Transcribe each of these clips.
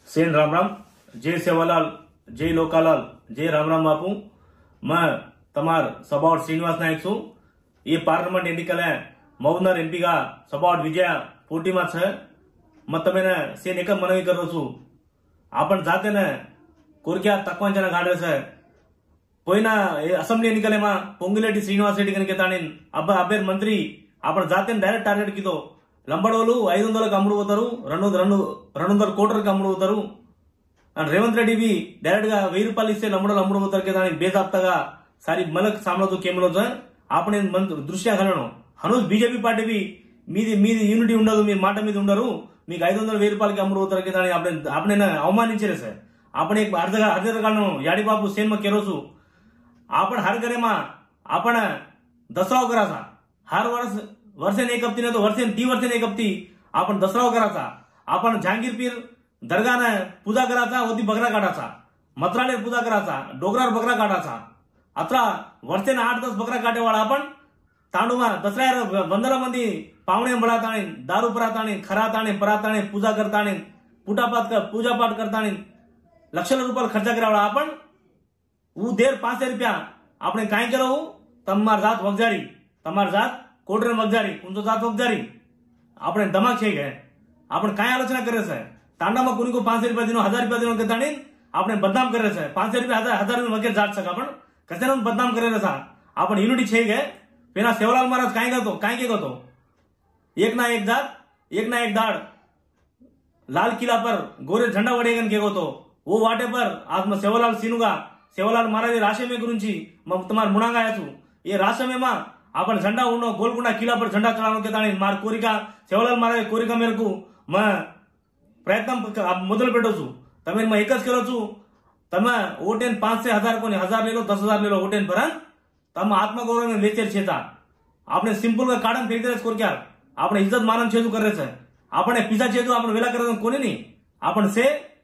सेन राम राम, जय सेवालाल, जय लोकालाल, जय राम राम बापू। मैं तमार सबावट श्रीनिवास नायक छू। ये पार्लियामेंट एनिकल मौजदार एमपी का सबावट विजय पोटी में छे। मैं तमेने सेन एक मनवी करो छू, आपण जाते ने कोरक्या तकवांचना गाडे छे कोईना असेंब्ली एनिकल में पोंगिलेटी श्रीनिवास रेड्डी कन केतानी अभ्यर्थी मंत्री आपण जाते डायरेक्ट टार्गेट कीधो లంబడోలు 500కి అమ్ముడు పోతారు, 200 కోట్లకి అమ్ముడు పోతారు అండ్ రేవంత్ రెడ్డి भी डायरेक्ट గా 1000 రూపాయలు ఇస్తే లంబడోలు అమ్ముడు పోతారు కదా అని బేజాబ్తాగా सारी मलक सामना तो केमलो जो आपने दृश्य घालनो हनुज बीजेपी पार्टी भी मीदी यूनिटी ఉండదు, మీ మాట మీద ఉండరు, మీకు 500 1000 రూపాయలకి అమ్ముడు పోతారు కదా అని आपने అవమానించారు सर। आपण एक अर्ध काढनो याडी बापू सेन में केरो छू। आपण हर घरे में आपण दसराव कराचा, हर वर्षे एक हप्ती नहीं तो वर्षे 3 वर्षे एक हप्ती आपण दसराव कराचा, आपण जहांगीर पीर दर्गाने पूजा कराचा, ओदी बकरा काढाचा, मत्राले पूजा कराचा, डोगरार बकरा काढाचा। अत्रा वर्षे 8-10 बकरा काटेवाळा आपण तांडूमा दसऱ्यार 15 मंदी पावणे बळाताणे, दारू पराताणे, खराताणे, पराताणे, पूजा करताणे, पूजा पाठ करताणे लक्ष रुपये खर्च करावाळा आपण। वो 1.5 रुपया आपने काय करो तमार जात वगजारी, तमार जात कोटरे वगजारी, तुमचो जात वगजारी आपने दमाग छे गए। आपण काय आलोचना करे छे तांडा में कोनी को 500 रुपया दिनो, 1000 रुपया दिनो केताणी आपने बदनाम करे छे। 500 रुपया 1000 में वगैरे जात छे आपण कशाने बदनाम करे छे। आपण यूनिटी छे गए। पेला सेवालाल महाराज काय करतो, काय के करतो, एक ना एक जात एक ना एक दाड़ लाल किला पर गोरे झंडा वडेगन के होतो वो वाटे पर आज मैं सेवालाल सीनुगा सेवालाल महाराज राशे में गुरुंची मैं तुम्हार मुणांगा आया छू। ये राशे में मां आपण झंडा उड़नो गोलकुंडा किला पर झंडा चढ़ानो के ताणी मार कोरिका सेवालाल महाराज कोरिका मेरे को मैं प्रयत्न मोदल पेटो छू। तमे मैं एक ज करो छू, तमे वोटेन 5 से 1000 कोनी 1000 ले लो 10,000 ले लो वोटेन पर तम आत्मगौरव में लेचर छेता आपने सिंपल का काढन फेक दे स्कोर क्या आपने इज्जत मानन छेदू करे छे। आपने पिसा छेदू आपण वेला करे कोनी नहीं आपण से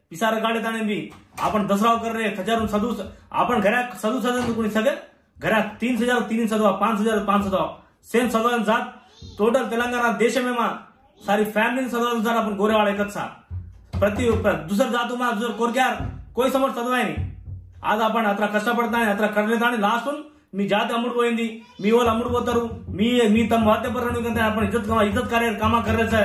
पिसार काढे ताणे भी आपण दसराव कर रहे हजारों सदू आपण घरा सदू सदन कोणी सगे घरा 3,000 सदवा 5,000 सेम सदवा जात टोटल तेलंगाना देश में मा सारी फैमिली सदवा जात आपण गोरेवाड़ा एकच सा प्रति दुसर जातू मा दुसर कोरक्यार कोई समोर सदवाय नहीं। आज आपण अत्रा कष्ट पडताने अत्रा करलेताने लास्टून मी जात अमुड పోయింది, మీ వాళ్ళు అమ్ముడు పోతారు, మీ తమ వాద్య పర్రణి కంటే आपण इज्जत कार्य कामा कर रहे